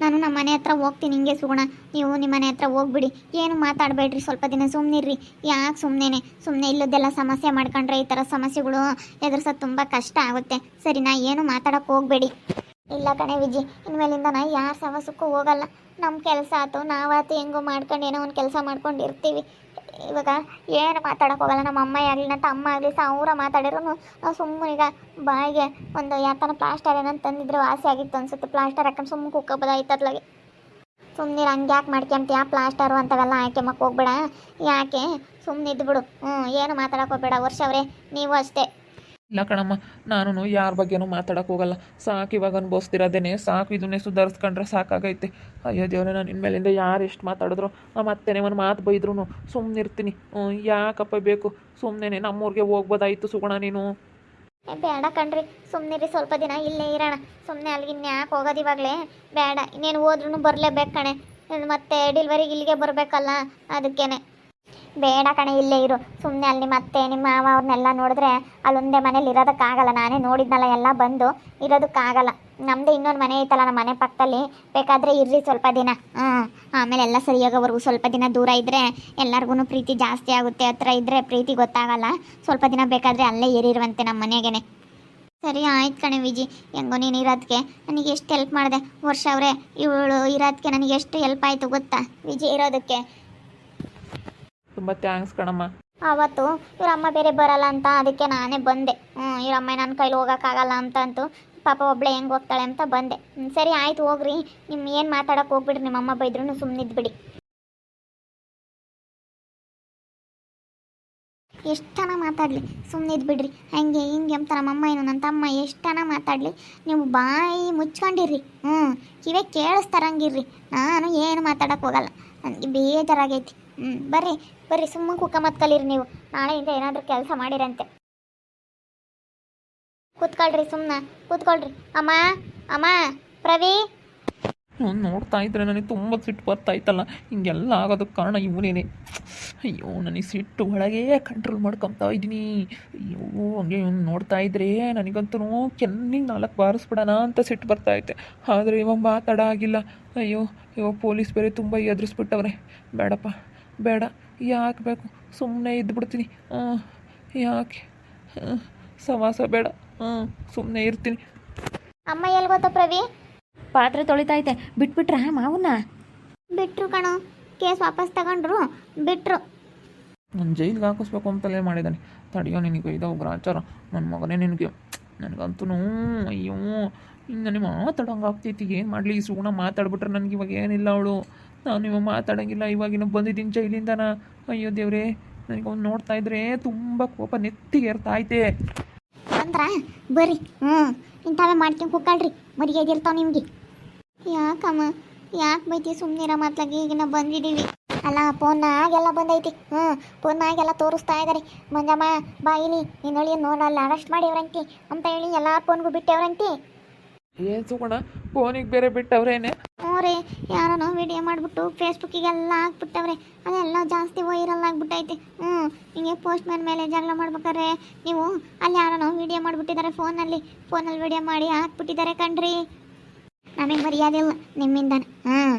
ನಾನು ನಮ್ಮ ಮನೆ ಹತ್ರ ಹೋಗ್ತೀನಿ. ಹಿಂಗೆ ಸುಗುಣ, ನೀವು ನಿಮ್ಮ ಮನೆ ಹತ್ರ ಹೋಗ್ಬಿಡಿ. ಏನು ಮಾತಾಡಬೇಡ್ರಿ, ಸ್ವಲ್ಪ ದಿನ ಸುಮ್ಮನಿರ್ರಿ. ಯಾಕೆ ಸುಮ್ಮನೆ ಇಲ್ಲದೆಲ್ಲ ಸಮಸ್ಯೆ ಮಾಡ್ಕೊಂಡ್ರೆ ಈ ಥರ ಸಮಸ್ಯೆಗಳು ಎದುರ್ಸೋದು ತುಂಬ ಕಷ್ಟ ಆಗುತ್ತೆ. ಸರಿನಾ? ಏನು ಮಾತಾಡೋಕ್ಕೆ ಹೋಗಬೇಡಿ. ಇಲ್ಲ ಕಣೆ ವಿಜಿ, ಇನ್ಮೇಲಿಂದ ನಾ ಯಾರ ಸವಸಕ್ಕೂ ಹೋಗಲ್ಲ. ನಮ್ಮ ಕೆಲಸ ಆಯ್ತು, ನಾವಾತು ಹೆಂಗೋ ಮಾಡ್ಕೊಂಡು ಏನೋ ಒಂದು ಕೆಲಸ ಮಾಡ್ಕೊಂಡು ಇರ್ತೀವಿ. ಇವಾಗ ಏನು ಮಾತಾಡೋಕೆ ಹೋಗಲ್ಲ. ನಮ್ಮ ಅಮ್ಮ ಆಗಲಿ ನನ್ನ ತಮ್ಮ ಆಗಲಿ ಸಾವಿರ ಮಾತಾಡಿದ್ರು ನಾವು ಸುಮ್ಮನೆ ಈಗ ಬಾಯಿಗೆ ಒಂದು ಯಾಕನ ಪ್ಲಾಸ್ಟರ್ ಏನಂತ ತಂದಿದ್ರೆ ವಾಸಿ ಆಗಿತ್ತು ಅನ್ಸುತ್ತೆ. ಪ್ಲಾಸ್ಟರ್ ಹಾಕೊಂಡು ಸುಮ್ಮನೆ ಕುಕ್ಕೋಬೋದಾಯ್ತು ಅದ್ಲಾಗೆ. ಸುಮ್ಮನೆ ಹಂಗೆ ಯಾಕೆ ಮಾಡ್ಕೊಂತೀಯ? ಪ್ಲಾಸ್ಟರು ಅಂಥವೆಲ್ಲ ಹಾಕ್ಯಂಬಕ್ಕೆ ಹೋಗ್ಬೇಡ. ಯಾಕೆ ಸುಮ್ಮನೆ ಇದ್ಬಿಡು. ಏನು ಮಾತಾಡೋಕೆ ಹೋಗ್ಬೇಡ. ವರ್ಷ ಅವರೇ ನೀವು ಅಷ್ಟೇ. ಇಲ್ಲ ಕಣಮ್ಮ, ನಾನು ಯಾರ ಬಗ್ಗೆನೂ ಮಾತಾಡೋಕೆ ಹೋಗಲ್ಲ. ಸಾಕು, ಇವಾಗ ಅನ್ಭವಿಸ್ತಿರೋದೇನೆ ಸಾಕು. ಇದನ್ನೇ ಸುಧಾರಿಸ್ಕೊಂಡ್ರೆ ಸಾಕಾಗೈತೆ. ಅಯ್ಯೋ ದೇವ್ರೆ, ನಾನು ಇನ್ಮೇಲಿಂದ ಯಾರು ಎಷ್ಟು ಮಾತಾಡಿದ್ರು ಮತ್ತೇನೆ ಒಂದು ಮಾತು ಬೈದ್ರು ಸುಮ್ಮನಿರ್ತೀನಿ. ಯಾಕಪ್ಪ ಬೇಕು? ಸುಮ್ಮನೆ ನಮ್ಮೂರಿಗೆ ಹೋಗ್ಬೋದಾಯಿತು ಸುಗುಣ ನೀನು. ಬೇಡ ಕಣ್ರಿ, ಸುಮ್ಮನಿರಿ. ಸ್ವಲ್ಪ ದಿನ ಇಲ್ಲೇ ಇರೋಣ. ಸುಮ್ಮನೆ ಅಲ್ಲಿಗೆ ಇನ್ಯಾಕೆ ಹೋಗೋದು ಇವಾಗಲೇ? ಬೇಡ. ಇನ್ನೇನು ಹೋದ್ರೂ ಬರಲೇಬೇಕು ಕಣೆ. ಮತ್ತೆ ಡೆಲಿವರಿಗೆ ಇಲ್ಲಿಗೆ ಬರಬೇಕಲ್ಲ, ಅದಕ್ಕೇನೆ. ಬೇಡ ಕಣೆ, ಇಲ್ಲೇ ಇರು. ಸುಮ್ಮನೆ ಅಲ್ಲಿ ಮತ್ತೆ ನಿಮ್ಮ ಮಾವ ಅವ್ರನ್ನೆಲ್ಲ ನೋಡಿದ್ರೆ ಅಲ್ಲೊಂದೇ ಮನೇಲಿ ಇರೋದಕ್ಕಾಗಲ್ಲ. ನಾನೇ ನೋಡಿದ್ನಲ್ಲ, ಎಲ್ಲ ಬಂದು ಇರೋದಕ್ಕಾಗಲ್ಲ. ನಮ್ಮದು ಇನ್ನೊಂದು ಮನೆ ಐತಲ್ಲ ನಮ್ಮ ಮನೆ ಪಕ್ಕದಲ್ಲಿ, ಬೇಕಾದರೆ ಇರ್ರಿ ಸ್ವಲ್ಪ ದಿನ. ಆಮೇಲೆ ಎಲ್ಲ ಸರಿಯಾಗೋವರೆಗೂ ಸ್ವಲ್ಪ ದಿನ ದೂರ ಇದ್ದರೆ ಎಲ್ಲರಿಗೂ ಪ್ರೀತಿ ಜಾಸ್ತಿ ಆಗುತ್ತೆ. ಹತ್ರ ಇದ್ದರೆ ಪ್ರೀತಿ ಗೊತ್ತಾಗಲ್ಲ. ಸ್ವಲ್ಪ ದಿನ ಬೇಕಾದರೆ ಅಲ್ಲೇ ಇರಿರುವಂತೆ ನಮ್ಮ ಮನೆಗೇ. ಸರಿ ಆಯ್ತು ಕಣೆ ವಿಜಿ, ಹೆಂಗೋ ನೀನು ಇರೋದಕ್ಕೆ ನನಗೆ ಎಷ್ಟು ಹೆಲ್ಪ್ ಮಾಡಿದೆ. ವರ್ಷ ಅವರೇ ಇವಳು ಇರೋದಕ್ಕೆ ನನಗೆ ಎಷ್ಟು ಹೆಲ್ಪ್ ಆಯಿತು ಗೊತ್ತಾ ವಿಜಿ ಇರೋದಕ್ಕೆ. ತುಂಬ ಥ್ಯಾಂಕ್ಸ್ ಕಣಮ್ಮ. ಆವತ್ತು ಇವರಮ್ಮ ಬೇರೆ ಬರಲ್ಲ ಅಂತ ಅದಕ್ಕೆ ನಾನೇ ಬಂದೆ. ಇವರಮ್ಮ ನನ್ನ ಕೈಲಿ ಹೋಗೋಕ್ಕಾಗಲ್ಲ ಅಂತಂತು. ಪಾಪ ಒಬ್ಬಳೆ ಹೆಂಗೆ ಹೋಗ್ತಾಳೆ ಅಂತ ಬಂದೆ. ಸರಿ ಆಯ್ತು, ಹೋಗ್ರಿ. ನಿಮ್ಮ ಏನು ಮಾತಾಡೋಕೆ ಹೋಗ್ಬಿಡ್ರಿ. ನಿಮ್ಮಮ್ಮ ಬೈದ್ರೂ ಸುಮ್ಮನಿದ್ಬಿಡಿ. ಎಷ್ಟನ ಮಾತಾಡಲಿ ಸುಮ್ಮನಿದ್ಬಿಡ್ರಿ. ಹಂಗೆ ಹಿಂಗೆ ಅಂತ ನಮ್ಮಮ್ಮ ಏನು ನನ್ನ ತಮ್ಮ ಎಷ್ಟನ ಮಾತಾಡಲಿ ನೀವು ಬಾಯಿ ಮುಚ್ಕೊಂಡಿರ್ರಿ. ಕಿವೇ ಕೇಳಿಸ್ತಾರಂಗಿರ್ರಿ. ನಾನು ಏನು ಮಾತಾಡೋಕೆ ಹೋಗಲ್ಲ. ನನಗೆ ಬೇಜಾರಾಗೈತಿ. ಬರ್ರಿ ಸುಮ್ಮನೆ ಕುಕ್ಕ ಮತ್ಕಲಿರಿ ನೀವು. ನಾಳೆಯಿಂದ ಏನಾದರೂ ಕೆಲಸ ಮಾಡಿರಂತೆ. ಕೂತ್ಕೊಳ್ರಿ, ಸುಮ್ಮನೆ ಕೂತ್ಕೊಳ್ರಿ. ಅಮ್ಮ ಪ್ರವಿ. ನೋಡ್ತಾ ಇದ್ರೆ ನನಗೆ ತುಂಬ ಸಿಟ್ಟು ಬರ್ತಾಯ್ತಲ್ಲ. ಹಿಂಗೆಲ್ಲ ಆಗೋದಕ್ಕೆ ಕಾರಣ ಇವನೇನೆ. ಅಯ್ಯೋ, ನನಗೆ ಸಿಟ್ಟು ಒಳಗೆ ಕಂಟ್ರೋಲ್ ಮಾಡ್ಕೊತಾ ಇದ್ದೀನಿ. ಅಯ್ಯೋ, ಹಂಗೆ ಇವ್ನು ನೋಡ್ತಾ ಇದ್ರೆ ನನಗಂತೂ ಕೆನ್ನಿಗೆ 4 ಬಾರಿಸ್ಬಿಡೋಣ ಅಂತ ಸಿಟ್ಟು ಬರ್ತೈತೆ. ಆದರೆ ಇವಾಗ ಮಾತಾಡ ಆಗಿಲ್ಲ. ಅಯ್ಯೋ, ಇವಾಗ ಪೊಲೀಸ್ ಬೇರೆ ತುಂಬ ಎದುರಿಸ್ಬಿಟ್ಟವ್ರೆ. ಬೇಡಪ್ಪ, ಬೇಡ. ಯಾಕೆ ಬೇಕು? ಸುಮ್ಮನೆ ಇದ್ಬಿಡ್ತೀನಿ. ಯಾಕೆ ಸವಾಸ ಬೇಡ. ಸುಮ್ಮನೆ ಇರ್ತೀನಿ. ಅಮ್ಮ ಎಲ್ಲಿ ಗೊತ್ತಾ ಪ್ರವಿ? ಪಾತ್ರೆ ತೊಳಿತೈತೆ. ಬಿಟ್ಬಿಟ್ರ ಮಾವನ್ನ? ಬಿಟ್ರು ಕಣೋ. ಕೇಸ್ ವಾಪಸ್ ತಗೊಂಡ್ರು, ಬಿಟ್ರು. ನಾನು ಜೈಲಿಗೆ ಹಾಕಿಸ್ಬೇಕು ಅಂತಲೇ ಮಾಡಿದ್ದಾನೆ. ತಡೆಯೋ, ನಿನಗೆ ಇದಾವ ಗ್ರಾಚಾರ. ನನ್ನ ಮಗನೇ ನಿನಗೆ. ನನಗಂತೂ ಅಯ್ಯೋ, ಹಿಂಗೆ ನನಗೆ ಮಾತಾಡೋಂಗೆ ಆಗ್ತೈತಿ. ಏನು ಮಾಡಲಿ? ಈ ಸುಗುಣ ಮಾತಾಡ್ಬಿಟ್ರೆ ನನಗೆ ಇವಾಗ ಏನಿಲ್ಲ. ಅವಳು ನಾನು ಇವಾಗ ಮಾತಾಡೋಂಗಿಲ್ಲ. ಇವಾಗಿನ ಬಂದಿದ್ದೀನಿ ಜೈಲಿಂದನ. ಅಯ್ಯೋ ದೇವ್ರೆ, ನನಗೆ ಅವ್ನು ನೋಡ್ತಾ ಇದ್ರೆ ತುಂಬ ಕೋಪ ನೆತ್ತಿಗೆ ಏರ್ತಾಯ್ತೆ. ಅಂದ್ರ ಬರ್ರಿ. ಇಂಥವೇ ಮಾಡ್ಕೊಂಡು ಕುಕ್ಕಳ್ರಿ. ಮರಿಯಾಗಿರ್ತಾವ ನಿಮಗೆ. ಯಾಕಮ್ಮ ಯಾಕೆ ಬೈತಿ? ಸುಮ್ಮನಿರ ಮಾತ್ಲಾಗಿ. ಈಗ ನಾವು ಬಂದಿದ್ದೀವಿ ಅಲ್ಲ, ಫೋನ್ನಾಗೆಲ್ಲ ಬಂದೈತಿ. ಫೋನ್ನಾಗೆಲ್ಲ ತೋರಿಸ್ತಾ ಇದ್ದಾರೆ. ಮಂಜಮ್ಮ ಬಾಯಿಲಿ ನಿನ್ನ ಹಳ್ಳಿ ನೋಡಲ್ಲ, ಅರೆಸ್ಟ್ ಮಾಡಿವ್ರಂತಿ ಅಂತ ಹೇಳಿ ಎಲ್ಲ ಫೋನ್ಗೂ ಬಿಟ್ಟವ್ರಂತಿ. ಏನು ಸುಗುಣ, ಫೋನಿಗೆ ಬೇರೆ ಬಿಟ್ಟವ್ರೇನೆ? ರೀ, ಯಾರೋ ವಿಡಿಯೋ ಮಾಡಿಬಿಟ್ಟು ಫೇಸ್ಬುಕ್ಕಿಗೆಲ್ಲ ಹಾಕ್ಬಿಟ್ಟವ್ರೆ. ಅದೆಲ್ಲ ಜಾಸ್ತಿ ವೈರಲ್ ಆಗಿಬಿಟ್ಟೈತೆ. ಹಿಂಗೆ ಪೋಸ್ಟ್ ಮ್ಯಾನ್ ಮೇಲೆ ಜಗಳ ಮಾಡ್ಬೇಕಾರೆ ನೀವು ಅಲ್ಲಿ ಯಾರೋ ವಿಡಿಯೋ ಮಾಡಿಬಿಟ್ಟಿದ್ದಾರೆ. ಫೋನಲ್ಲಿ ವಿಡಿಯೋ ಮಾಡಿ ಹಾಕ್ಬಿಟ್ಟಿದ್ದಾರೆ ಕಣ್ರಿ. ನಮಗೆ ಮರ್ಯಾದಿಲ್ಲ ನಿಮ್ಮಿಂದಾನೆ.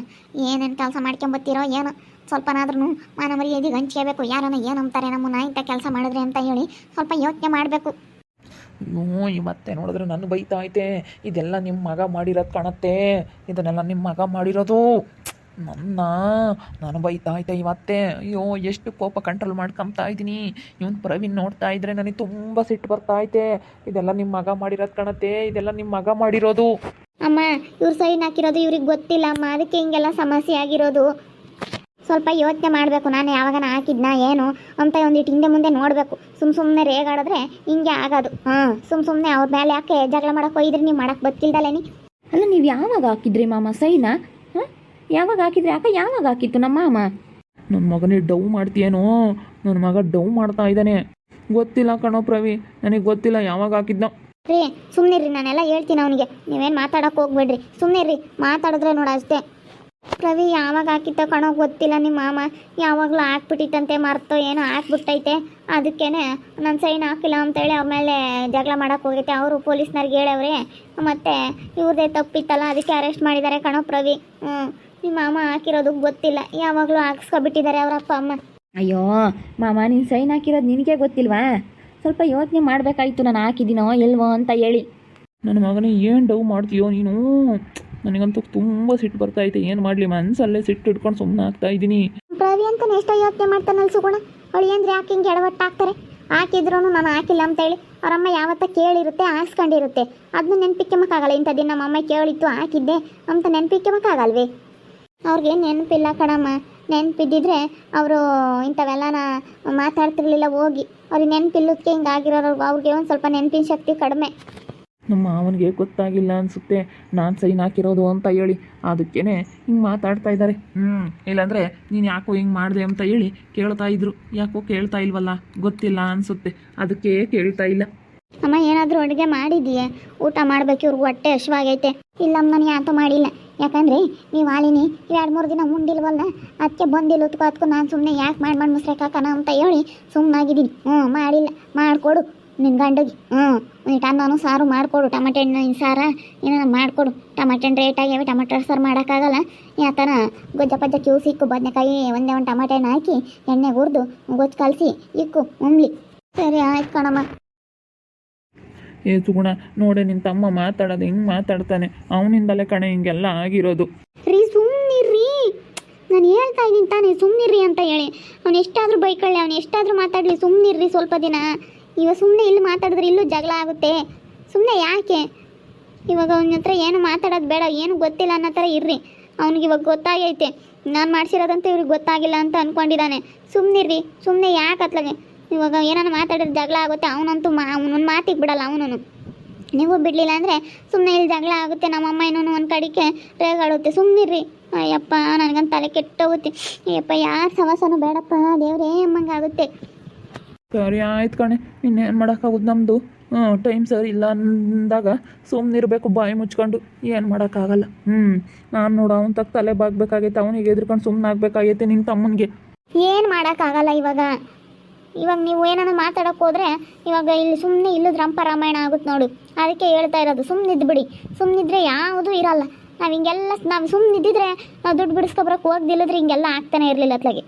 ಏನೇನು ಕೆಲಸ ಮಾಡ್ಕೊಂಬತ್ತೀರೋ ಏನೋ. ಸ್ವಲ್ಪನಾದ್ರೂ ಮಾನ ಮರ್ಯಾದೆಗೆ ಹಂಚ್ಕೋಬೇಕು. ಯಾರನ್ನ ಏನು ಅಂತಾರೆ ನಮ್ಮನ್ನ ಇಂಥ ಕೆಲಸ ಮಾಡಿದ್ರೆ ಅಂತ ಹೇಳಿ ಸ್ವಲ್ಪ ಯೋಚನೆ ಮಾಡಬೇಕು. ಅಯ್ಯೋ, ಮತ್ತೆ ನೋಡಿದ್ರೆ ನನ್ನ ಬೈತಾ ಐತೆ. ಇದೆಲ್ಲ ನಿಮ್ಮ ಮಗ ಮಾಡಿರೋದು ಕಾಣತ್ತೆ. ಇದನ್ನೆಲ್ಲ ನಿಮ್ಮ ಮಗ ಮಾಡಿರೋದು. ನಾನು ಬೈತಾ ಐತೆ ಇವತ್ತೇ. ಅಯ್ಯೋ, ಎಷ್ಟು ಕೋಪ ಕಂಟ್ರೋಲ್ ಮಾಡ್ಕೊಂತಾ ಇದ್ದೀನಿ. ಇವನು ಪ್ರವೀಣ್ ನೋಡ್ತಾ ಇದ್ರೆ ನನಗೆ ತುಂಬ ಸಿಟ್ಟು ಬರ್ತಾ ಐತೆ. ಇದೆಲ್ಲ ನಿಮ್ಮ ಮಗ ಮಾಡಿರೋದು ಕಾಣತ್ತೆ. ಇದೆಲ್ಲ ನಿಮ್ಮ ಮಗ ಮಾಡಿರೋದು. ಅಮ್ಮ, ಇವ್ರು ಸೈನ್ ಹಾಕಿರೋದು ಇವ್ರಿಗೆ ಗೊತ್ತಿಲ್ಲ ಅಮ್ಮ. ಅದಕ್ಕೆ ಹಿಂಗೆಲ್ಲ ಸಮಸ್ಯೆ ಆಗಿರೋದು. ಸ್ವಲ್ಪ ಯೋಚನೆ ಮಾಡಬೇಕು. ನಾನು ಯಾವಾಗನ ಹಾಕಿದ್ನಾ ಏನು ಅಂತ ಒಂದಿಟ್ಟು ಹಿಂದೆ ಮುಂದೆ ನೋಡಬೇಕು. ಸುಮ್ಮನೆ ರೇಗಾಡಿದ್ರೆ ಹಿಂಗೆ ಆಗೋದು. ಸುಮ್ಮನೆ ಅವ್ರ ಮೇಲೆ ಯಾಕೆ ಜಗಳ ಮಾಡಕ್ಕೆ ಹೋಗಿದ್ರಿ? ನೀವು ಮಾಡಕ್ಕೆ ಗೊತ್ತಿಲ್ದಲೇನಿ. ಅಲ್ಲ, ನೀವು ಯಾವಾಗ ಹಾಕಿದ್ರಿ ಮಾಮ ಸೈನಾ? ಯಾವಾಗ ಹಾಕಿದ್ರಿ ಅಕ್ಕ? ಯಾವಾಗ ಹಾಕಿತ್ತು ನಮ್ಮ ಮಾಮ? ನನ್ನ ಮಗನೇ ಡವ್ ಮಾಡ್ತೀಯೇನೋ? ನನ್ನ ಮಗ ಡವ್ ಮಾಡ್ತಾ ಇದ್ದಾನೆ. ಗೊತ್ತಿಲ್ಲ ಕಣೋ ಪ್ರವಿ, ನನಗೆ ಗೊತ್ತಿಲ್ಲ ಯಾವಾಗ ಹಾಕಿದ್ನೋ. ರೀ ಸುಮ್ಮನಿರ್ರಿ, ನಾನೆಲ್ಲ ಹೇಳ್ತೀನಿ ಅವನಿಗೆ. ನೀವೇನು ಮಾತಾಡೋಕೆ ಹೋಗ್ಬೇಡ್ರಿ. ಸುಮ್ಮನಿರ್ರಿ. ಮಾತಾಡಿದ್ರೆ ನೋಡ ಅಷ್ಟೇ. ರವಿ ಯಾವಾಗ ಹಾಕಿತ್ತ ಕಣೋ ಗೊತ್ತಿಲ್ಲ, ನಿಮ್ಮ ಮಾಮ ಯಾವಾಗಲೂ ಹಾಕ್ಬಿಟ್ಟಿತ್ತಂತೆ, ಮರ್ತೋ ಏನೋ ಹಾಕ್ಬಿಟ್ಟೈತೆ. ಅದಕ್ಕೇನೆ ನಾನು ಸೈನ್ ಹಾಕಿಲ್ಲ ಅಂತೇಳಿ ಆಮೇಲೆ ಜಗಳ ಮಾಡೋಕೆ ಹೋಗೈತೆ. ಅವರು ಪೊಲೀಸ್ನವ್ರಿಗೆ ಹೇಳವ್ರೆ, ಮತ್ತು ಇವ್ರದೇ ತಪ್ಪಿತ್ತಲ್ಲ ಅದಕ್ಕೆ ಅರೆಸ್ಟ್ ಮಾಡಿದ್ದಾರೆ ಕಣೋ ಪ್ರವಿ. ನಿಮ್ಮ ಮಾಮ ಹಾಕಿರೋದು ಗೊತ್ತಿಲ್ಲ, ಯಾವಾಗಲೂ ಹಾಕ್ಸ್ಕೊಬಿಟ್ಟಿದ್ದಾರೆ ಅವ್ರ ಅಪ್ಪ ಅಮ್ಮ. ಅಯ್ಯೋ ಮಾಮ, ನೀನು ಸೈನ್ ಹಾಕಿರೋದು ನಿನಗೆ ಗೊತ್ತಿಲ್ವಾ? ಸ್ವಲ್ಪ ಯೋಚನೆ ಮಾಡಬೇಕಾಯ್ತು, ನಾನು ಹಾಕಿದ್ದೀನೋ ಇಲ್ವೋ ಅಂತ ಹೇಳಿ. ನನ್ನ ಮಗನೇ ಏನು ಡವ್ ಮಾಡ್ತೀಯೋ ನೀನು? ನನಗಂತೂ ತುಂಬ ಸಿಟ್ಟು ಬರ್ತೈತೆ. ಏನು ಮಾಡಲಿ, ಮನಸ್ಸಲ್ಲೇ ಸಿಟ್ಟು ಇಟ್ಕೊಂಡು ಸುಮ್ಮನೆ ಆಗ್ತಾ ಇದ್ದೀನಿ. ಪ್ರವಿ ಅಂತ ಎಷ್ಟೋ ಯೋಚನೆ ಮಾಡ್ತಾನಲ್ಲ ಸುಗುಣ. ಅವಳು ಅಂದ್ರೆ ಯಾಕೆ ಹಿಂಗೆ ಎಡವಟ್ಟಾಗ್ತಾರೆ? ಹಾಕಿದ್ರು ನಾನು ಹಾಕಿಲ್ಲ ಅಂತೇಳಿ ಅವರಮ್ಮ ಯಾವತ್ತ ಕೇಳಿರುತ್ತೆ, ಹಾಕ್ಸ್ಕೊಂಡಿರುತ್ತೆ. ಅದನ್ನ ನೆನಪಿಕ್ಕೆ ಮಕ್ಕಾಗಲ್ಲ. ಇಂಥ ದಿನ ನಮ್ಮ ಅಮ್ಮ ಕೇಳಿತ್ತು ಹಾಕಿದ್ದೆ ಅಂತ ನೆನಪಿಕ್ಕೆ ಮಕ್ಕಾಗಲ್ವೇ? ಅವ್ರಿಗೆ ನೆನಪಿಲ್ಲ ಕಣಮ್ಮ. ನೆನಪಿದ್ದಿದ್ರೆ ಅವರು ಇಂಥವೆಲ್ಲನ ಮಾತಾಡ್ತಿರ್ಲಿಲ್ಲ. ಹೋಗಿ ಅವ್ರಿಗೆ ನೆನಪಿಲ್ಲದಕ್ಕೆ ಹಿಂಗಾಗಿರೋರು. ಅವ್ರಿಗೆ ಒಂದು ಸ್ವಲ್ಪ ನೆನಪಿನ ಶಕ್ತಿ ಕಡಿಮೆ. ನಮ್ಮ ಅವನಿಗೆ ಗೊತ್ತಾಗಿಲ್ಲ ಅನಿಸುತ್ತೆ ನಾನು ಸೈನ್ ಹಾಕಿರೋದು ಅಂತ ಹೇಳಿ, ಅದಕ್ಕೇ ಹಿಂಗೆ ಮಾತಾಡ್ತಾ ಇದ್ದಾರೆ. ಇಲ್ಲಾಂದರೆ ನೀನು ಯಾಕೋ ಹಿಂಗೆ ಮಾಡಿದೆ ಅಂತ ಹೇಳಿ ಕೇಳ್ತಾ ಇದ್ರು. ಯಾಕೋ ಕೇಳ್ತಾ ಇಲ್ವಲ್ಲ, ಗೊತ್ತಿಲ್ಲ ಅನಿಸುತ್ತೆ, ಅದಕ್ಕೆ ಕೇಳ್ತಾ ಇಲ್ಲ. ಅಮ್ಮ ಏನಾದರೂ ಅಡುಗೆ ಮಾಡಿದೀಯೇ? ಊಟ ಮಾಡಬೇಕು, ಇವ್ರಿಗೆ ಹೊಟ್ಟೆ ಹಶ್ವಾಗೈತೆ. ಇಲ್ಲಮ್ಮ ನಾನು ಯಾತೂ ಮಾಡಿಲ್ಲ. ಯಾಕಂದರೆ ನೀವು ಹಾಲಿನಿ 2-3 ದಿನ ಉಂಡಿಲ್ವಲ್ಲ, ಅದಕ್ಕೆ ಬಂದಿಲ್ಲ ಉತ್ಕೋತ್ಕೊ. ನಾನು ಸುಮ್ಮನೆ ಯಾಕೆ ಮಾಡಿ ಮುಸ್ರೆಕಾಕನ ಅಂತ ಹೇಳಿ ಸುಮ್ಮನಾಗಿದ್ದೀನಿ. ಮಾಡಿಲ್ಲ. ಮಾಡಿಕೊಡು ನಿನ್ನ ಗಂಡಿಗೆ. ಅನ್ನನೂ ಸಾರು ಮಾಡಿಕೊಡು. ಟಮಾಟೆ ಹಣ್ಣಿನ ಸಾರು ಏನಾರ ಮಾಡಿಕೊಡು. ಟಮಾಟೆ ಹಣ್ಣು ರೇಟ್ ಆಗ್ಯಾವೆ, ಟಮಾಟೆ ಸಾರು ಮಾಡೋಕ್ಕಾಗಲ್ಲ. ಯಾತನ ಗೊಜ್ಜ ಪಜ್ಜ ಕ್ಯೂ ಸಿಕ್ಕು, ಬದನೆಕಾಯಿ ಒಂದೇ ಒಂದು ಟಮಾಟೆ ಹಣ್ಣು ಹಾಕಿ ಎಣ್ಣೆ ಹುರಿದು ಗೊಜ್ಜು ಕಲಸಿ ಇಕ್ಕು ಉಮ್ಲಿ. ಸರಿ ಆಯ್ತು ಕಣಮ್ಮ. ಸುಗುಣ ನೋಡೆ, ನಿನ್ನ ತಮ್ಮ ಮಾತಾಡೋದು ಹಿಂಗೆ ಮಾತಾಡ್ತಾನೆ, ಅವನಿಂದಲೇ ಕಣೆ ಹಿಂಗೆಲ್ಲ ಆಗಿರೋದು. ರೀ ಸುಮ್ಮನಿರ್ರಿ, ನಾನು ಹೇಳ್ತಾ ಇದ್ದೀನಿ ತಾನೇ ಸುಮ್ಮನಿರ್ರಿ ಅಂತ ಹೇಳಿ. ಅವ್ನು ಎಷ್ಟಾದರೂ ಬೈಕೊಳ್ಳಿ, ಅವ್ನು ಎಷ್ಟಾದರೂ ಮಾತಾಡಲಿ, ಸುಮ್ಮನಿರ್ರಿ ಸ್ವಲ್ಪ ದಿನ. ಇವಾಗ ಸುಮ್ಮನೆ ಇಲ್ಲಿ ಮಾತಾಡಿದ್ರೆ ಇಲ್ಲೂ ಜಗಳ ಆಗುತ್ತೆ. ಸುಮ್ಮನೆ ಯಾಕೆ? ಇವಾಗ ಅವನ ಹತ್ರ ಏನು ಮಾತಾಡೋದು ಬೇಡ, ಏನು ಗೊತ್ತಿಲ್ಲ ಅನ್ನೋ ಥರ ಇರ್ರಿ. ಅವ್ನಿಗೆ ಇವಾಗ ಗೊತ್ತಾಗೈತೆ ನಾನು ಮಾಡಿಸಿರೋದಂತ ಇವ್ರಿಗೆ ಗೊತ್ತಾಗಿಲ್ಲ ಅಂತ ಅಂದ್ಕೊಂಡಿದ್ದಾನೆ. ಸುಮ್ಮನಿರ್ರಿ, ಸುಮ್ಮನೆ ಯಾಕೆ ಅತ್ಲಾಗೆ ಇವಾಗ ಏನಾನ ಮಾತಾಡಿದ್ರೆ ಜಗಳ ಆಗುತ್ತೆ. ಅವನಂತೂ ಅವನೊಂದು ಮಾತಿಗೆ ಬಿಡಲ್ಲ. ಅವನು ನೀವು ಬಿಡಲಿಲ್ಲ ಅಂದರೆ ಸುಮ್ಮನೆ ಇಲ್ಲಿ ಜಗಳ ಆಗುತ್ತೆ. ನಮ್ಮಮ್ಮ ಏನೋ ಒಂದು ಕಡೆಗೆ ರೇಗಾಡುತ್ತೆ. ಸುಮ್ಮನಿರ್ರಿ. ಅಯ್ಯಪ್ಪ ನನಗಂತ ತಲೆ ಕೆಟ್ಟೋಗುತ್ತೆ. ಅಯ್ಯಪ್ಪ ಯಾರು ಸವಾಸನೂ ಬೇಡಪ್ಪ ದೇವ್ರೇ ಅಮ್ಮಂಗಾಗುತ್ತೆ. ಸರಿ ಆಯ್ತು ಕಣೆ, ಇನ್ನೇನು ಮಾಡೋಕ್ಕಾಗೋದು ನಮ್ಮದು. ಟೈಮ್ ಸರಿ ಇಲ್ಲ ಅಂದಾಗ ಸುಮ್ಮನಿರಬೇಕು, ಬಾಯಿ ಮುಚ್ಕೊಂಡು. ಏನು ಮಾಡೋಕ್ಕಾಗಲ್ಲ. ನಾನು ನೋಡು ಅವನ ತಕ್ಕ ತಲೆ ಬಾಗಬೇಕಾಗೈತೆ, ಅವನಿಗೆ ಎದ್ರುಕೊಂಡು ಸುಮ್ಮನೆ ಆಗಬೇಕಾಗೈತೆ ನಿನ್ನ ತಮ್ಮನಿಗೆ. ಏನು ಮಾಡೋಕ್ಕಾಗಲ್ಲ. ಇವಾಗ ನೀವು ಏನಾನ ಮಾತಾಡೋಕೆ ಹೋದರೆ ಇವಾಗ ಇಲ್ಲಿ ಸುಮ್ಮನೆ ಇಲ್ಲದ ರಂಪ ರಾಮಾಯಣ ಆಗುತ್ತೆ ನೋಡು. ಅದಕ್ಕೆ ಹೇಳ್ತಾ ಇರೋದು, ಸುಮ್ಮನಿದ್ದು ಬಿಡಿ. ಸುಮ್ಮನಿದ್ರೆ ಯಾವುದೂ ಇರಲ್ಲ. ನಾವು ಸುಮ್ಮನಿದ್ದಿದ್ರೆ ನಾವು ದುಡ್ಡು ಬಿಡಿಸ್ಕೊಬ್ರಕ್ಕೆ ಹೋಗ್ದಿಲ್ಲದ್ರೆ ಹಿಂಗೆಲ್ಲ ಆಗ್ತಾನೆ ಇರಲಿಲ್ಲ ಅತ್ಲಾಗೆ.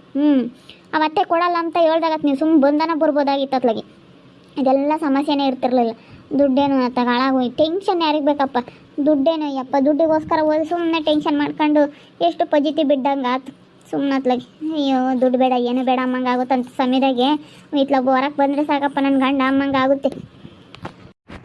ಅವತ್ತೆ ಕೊಡಲ್ಲ ಅಂತ ಹೇಳ್ದಾಗ ನೀವು ಸುಮ್ಮನೆ ಬಂದನ ಬರ್ಬೋದಾಗಿತ್ತು ಅತ್ಲಾಗೆ. ಇದೆಲ್ಲ ಸಮಸ್ಯೆನೇ ಇರ್ತಿರ್ಲಿಲ್ಲ. ದುಡ್ಡೇನು ಅತ್ತಾಗ ಹಾಳಾಗೋಗಿ ಟೆನ್ಷನ್ ಯಾರಿಗೆ ಬೇಕಪ್ಪ? ದುಡ್ಡೇನು ಯಪ್ಪ, ದುಡ್ಡಿಗೋಸ್ಕರ ಹೋಗಿ ಸುಮ್ಮನೆ ಟೆನ್ಷನ್ ಮಾಡ್ಕೊಂಡು ಎಷ್ಟು ಪಜಿತಿ ಬಿದ್ದಂಗೆ ಆತು. ಸುಮ್ಮನೆ ಅತ್ಲಾಗೆ ಅಯ್ಯೋ ದುಡ್ಡು ಬೇಡ ಏನು ಬೇಡ ಅಮ್ಮಂಗೆ ಆಗುತ್ತಂತ ಸಮಯದಾಗೆ ಇತ್ಲಾಗ ಹೊರಕ್ಕೆ ಬಂದರೆ ಸಾಕಪ್ಪ ನನ್ನ ಗಂಡ ಅಮ್ಮಂಗೆ ಆಗುತ್ತೆ.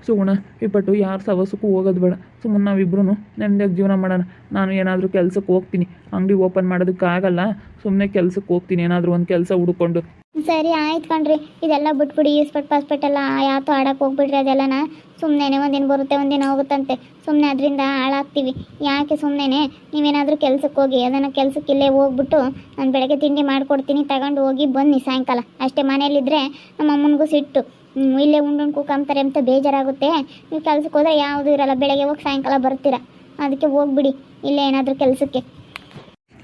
ಸುಗುಣ ಇಪ್ಪಟ್ಟು ಯಾರು ಸವಸಕ್ಕೂ ಹೋಗೋದು ಬೇಡ. ಸುಮ್ಮನೆ ನಾವಿಬ್ರು ನೆಮ್ಮದಿಯಾಗಿ ಜೀವನ ಮಾಡೋಣ. ನಾನು ಏನಾದರೂ ಕೆಲ್ಸಕ್ಕೆ ಹೋಗ್ತೀನಿ, ಅಂಗಡಿ ಓಪನ್ ಮಾಡೋದಕ್ಕಾಗಲ್ಲ. ಸುಮ್ಮನೆ ಕೆಲ್ಸಕ್ಕೆ ಹೋಗ್ತೀನಿ, ಏನಾದರೂ ಒಂದು ಕೆಲಸ ಹುಡ್ಕೊಂಡು. ಸರಿ ಆಯ್ತು ಕಣ್ರಿ, ಇದೆಲ್ಲ ಬಿಟ್ಬಿಡಿ. ಈಸ್ಪೆಟ್ ಪಾಸ್ಪೆಟ್ ಎಲ್ಲ ಯಾವತ್ತೂ ಆಡೋಕೆ ಹೋಗ್ಬಿಡ್ರಿ. ಅದೆಲ್ಲನ ಸುಮ್ಮನೆ ಒಂದಿನ ಬರುತ್ತೆ ಒಂದಿನ ಹೋಗುತ್ತಂತೆ. ಸುಮ್ಮನೆ ಅದರಿಂದ ಹಾಳಾಗ್ತೀವಿ. ಯಾಕೆ ಸುಮ್ಮನೆ ನೀವೇನಾದರೂ ಕೆಲ್ಸಕ್ಕೆ ಹೋಗಿ, ಅದನ್ನು ಕೆಲ್ಸಕ್ಕೆ ಇಲ್ಲೇ ಹೋಗ್ಬಿಟ್ಟು ನಾನು ಬೆಳಗ್ಗೆ ತಿಂಡಿ ಮಾಡಿಕೊಡ್ತೀನಿ, ತಗೊಂಡು ಹೋಗಿ ಬನ್ನಿ ಸಾಯಂಕಾಲ ಅಷ್ಟೇ. ಮನೇಲಿದ್ದರೆ ನಮ್ಮ ಅಮ್ಮನಿಗೂ ಸಿಟ್ಟು, ಇಲ್ಲೇ ಉಂಡು ಕೂಕಂತಾರೆ ಅಂತ ಬೇಜಾರಾಗುತ್ತೆ. ನೀವು ಕೆಲ್ಸಕ್ಕೆ ಹೋದರೆ ಯಾವುದೂ ಇರಲ್ಲ, ಬೆಳಗ್ಗೆ ಹೋಗಿ ಸಾಯಂಕಾಲ ಬರ್ತೀರ. ಅದಕ್ಕೆ ಹೋಗ್ಬಿಡಿ ಇಲ್ಲೇ ಏನಾದರೂ ಕೆಲಸಕ್ಕೆ.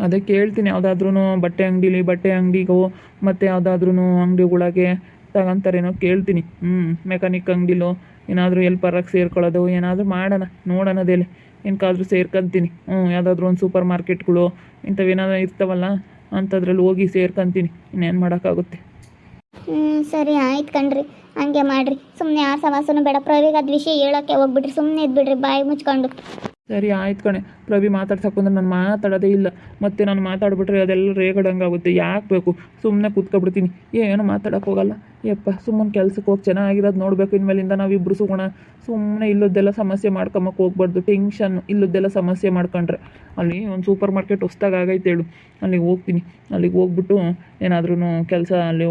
ಅದೇ ಕೇಳ್ತೀನಿ, ಯಾವುದಾದ್ರೂ ಬಟ್ಟೆ ಅಂಗಡಿಗೋ ಮತ್ತು ಯಾವುದಾದ್ರೂ ಅಂಗಡಿಗಳಿಗೆ ತಗೊಂತಾರೇನೋ ಕೇಳ್ತೀನಿ. ಮೆಕ್ಯಾನಿಕ್ ಅಂಗಡಿಲೋ ಏನಾದರೂ ಎಲ್ಪರಾಗಿ ಸೇರ್ಕೊಳ್ಳೋದು ಏನಾದರೂ ಮಾಡೋಣ, ನೋಡೋಣದೇಲೆ ಏನಕ್ಕಾದ್ರೂ ಸೇರ್ಕೊಂತೀನಿ. ಯಾವುದಾದ್ರೂ ಒಂದು ಸೂಪರ್ ಮಾರ್ಕೆಟ್ಗಳು ಇಂಥವೇನಾದ್ರು ಇರ್ತಾವಲ್ಲ ಅಂಥದ್ರಲ್ಲಿ ಹೋಗಿ ಸೇರ್ಕೊಂತೀನಿ. ಇನ್ನೇನು ಮಾಡೋಕ್ಕಾಗುತ್ತೆ. ಸರಿ ಆಯ್ತು ಕಣ್ರಿ, ಹಂಗೆ ಮಾಡಿರಿ. ಸುಮ್ಮನೆ ಯಾರು ಸವಾಸನೂ ಬೇಡ. ಪ್ರವಿಗೆ ಅದು ವಿಷಯ ಹೇಳೋಕ್ಕೆ ಹೋಗ್ಬಿಟ್ರಿ. ಸುಮ್ಮನೆ ಇದ್ಬಿಡ್ರಿ ಬಾಯಿ ಮುಚ್ಕೊಂಡು. ಸರಿ ಆಯ್ತು ಕಣೆ. ಪ್ರವಿ ಮಾತಾಡ್ಸಕ್ಕಂದ್ರೆ ನಾನು ಮಾತಾಡೋದೇ ಇಲ್ಲ. ಮತ್ತೆ ನಾನು ಮಾತಾಡ್ಬಿಟ್ರೆ ಅದೆಲ್ಲ ರೇಗಡಂಗಾಗುತ್ತೆ. ಯಾಕೆ ಬೇಕು? ಸುಮ್ಮನೆ ಕೂತ್ಕೊಬಿಡ್ತೀನಿ, ಏನು ಮಾತಾಡೋಕೆ ಹೋಗಲ್ಲ. ಯಪ್ಪ ಸುಮ್ಮನೆ ಕೆಲ್ಸಕ್ಕೆ ಹೋಗಿ ಚೆನ್ನಾಗಿರೋದು ನೋಡಬೇಕು. ಇನ್ಮೇಲಿಂದ ನಾವಿಬ್ಬರು ಸುಮ್ಮನೆ ಇಲ್ಲದ್ದೆಲ್ಲ ಸಮಸ್ಯೆ ಮಾಡ್ಕೊಂಬಕ್ಕೆ ಹೋಗ್ಬಾರ್ದು. ಟೆನ್ಷನ್ ಇಲ್ಲದ್ದೆಲ್ಲ ಸಮಸ್ಯೆ ಮಾಡ್ಕೊಂಡ್ರೆ. ಅಲ್ಲಿ ಒಂದು ಸೂಪರ್ ಮಾರ್ಕೆಟ್ ಹೊಸ್ದಾಗಿ ಆಗೈತೆ ಹೇಳು, ಅಲ್ಲಿಗೆ ಹೋಗ್ತೀನಿ. ಅಲ್ಲಿಗೆ ಹೋಗ್ಬಿಟ್ಟು ಏನಾದ್ರೂ ಕೆಲಸ ಅಲ್ಲಿ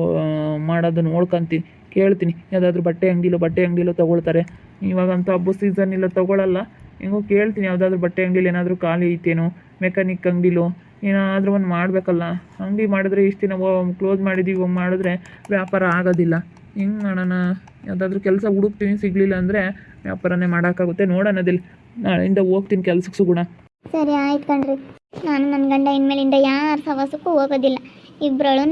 ಮಾಡೋದನ್ನು ನೋಡ್ಕೊತೀನಿ. ಕೇಳ್ತೀನಿ ಯಾವುದಾದ್ರೂ ಬಟ್ಟೆ ಅಂಗಡಿಲೋ ತೊಗೊಳ್ತಾರೆ. ಇವಾಗಂತೂ ಹಬ್ಬ ಸೀಸನ್ ಇಲ್ಲ, ತೊಗೊಳಲ್ಲ. ಹೆಂಗೋ ಕೇಳ್ತೀನಿ ಯಾವುದಾದ್ರೂ ಬಟ್ಟೆ ಅಂಗಡಿಲಿ ಏನಾದರೂ ಖಾಲಿ ಐತೇನೋ, ಮೆಕ್ಯಾನಿಕ್ ಅಂಗಡಿಲೋ ಏನಾದರೂ ಒಂದು ಮಾಡಬೇಕಲ್ಲ. ಅಂಗಡಿ ಮಾಡಿದ್ರೆ ಇಷ್ಟು ದಿನ ಕ್ಲೋಸ್ ಮಾಡಿದ್ದೀವಿ, ಮಾಡಿದ್ರೆ ವ್ಯಾಪಾರ ಆಗೋದಿಲ್ಲ. ಹೆಂಗೆ ಮಾಡೋಣ? ಯಾವುದಾದ್ರೂ ಕೆಲಸ ಹುಡುಕ್ತೀನಿ, ಸಿಗಲಿಲ್ಲ ಅಂದರೆ ವ್ಯಾಪಾರನೇ ಮಾಡೋಕ್ಕಾಗುತ್ತೆ. ನೋಡೋಣದಿಲ್ಲ, ನಾಳೆಯಿಂದ ಹೋಗ್ತೀನಿ ಕೆಲ್ಸಕ್ಕೆ ಸುಗುಣ. ಸರಿ ಆಯ್ತು ಕಣ್ರಿ. ನಾನು ನನ್ನ ಗಂಡ ಇನ್ಮೇಲಿಂದ ಯಾರ ಸವಾಸಕ್ಕೂ ಹೋಗೋದಿಲ್ಲ. ಇಬ್ಬರಳು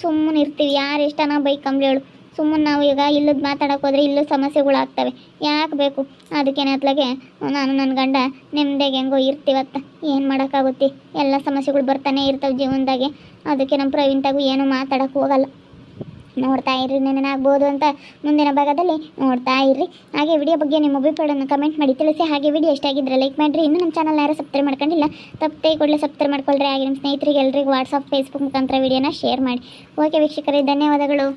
ಸುಮ್ಮನೆ ಇರ್ತೀವಿ. ಯಾರು ಎಷ್ಟನ ಬೈಕಂಬ್ಳಿಗಳು ಸುಮ್ಮನೆ ನಾವು ಈಗ ಇಲ್ಲದ ಮಾತಾಡೋಕೆ ಹೋದರೆ ಇಲ್ಲೂ ಸಮಸ್ಯೆಗಳಾಗ್ತವೆ. ಯಾಕೆ ಬೇಕು? ಅದಕ್ಕೇನೆ ಅತ್ಲಾಗೆ ನಾನು ನನ್ನ ಗಂಡ ನೆಮ್ಮದಿಯಾಗಿ ಹೆಂಗೋ ಇರ್ತೀವತ್ತ. ಏನು ಮಾಡೋಕ್ಕಾಗುತ್ತೆ, ಎಲ್ಲ ಸಮಸ್ಯೆಗಳು ಬರ್ತಾನೆ ಇರ್ತವೆ ಜೀವನದಾಗೆ. ಅದಕ್ಕೆ ನಮ್ಮ ಪ್ರವೀಣ್ತಾಗೂ ಏನು ಮಾತಾಡೋಕೆ ಹೋಗಲ್ಲ. ನೋಡ್ತಾ ಇರ್ರಿ, ನೆನನಾಗ್ಬೋದು ಅಂತ ಮುಂದಿನ ಭಾಗದಲ್ಲಿ ನೋಡ್ತಾ ಇರ್ರಿ. ಹಾಗೆ ವಿಡಿಯೋ ಬಗ್ಗೆ ನಿಮ್ಮ ಅಭಿಪ್ರಾಯವನ್ನು ಕಮೆಂಟ್ ಮಾಡಿ ತಿಳಿಸಿ. ಹಾಗೆ ವಿಡಿಯೋ ಇಷ್ಟ ಆಗಿದ್ದರೆ ಲೈಕ್ ಮಾಡಿರಿ. ಇನ್ನೂ ನಮ್ಮ ಚಾನಲ್ ಯಾರು ಸಬ್ಸ್ಕ್ರೈಬ್ ಮಾಡ್ಕೊಂಡಿಲ್ಲ, ತಪ್ಪೇ ಕೂಡಲೇ ಸಬ್ಸ್ಕ್ರೈಬ್ ಮಾಡ್ಕೊಳ್ರಿ. ಹಾಗೆ ನಿಮ್ಮ ಸ್ನೇಹಿತರಿಗೆ ಎಲ್ಲರಿಗೂ ವಾಟ್ಸಪ್ ಫೇಸ್ಬುಕ್ ಮುಖಾಂತರ ವಿಡಿಯೋನ ಶೇರ್ ಮಾಡಿ. ಓಕೆ ವೀಕ್ಷಕರೇ, ಧನ್ಯವಾದಗಳು.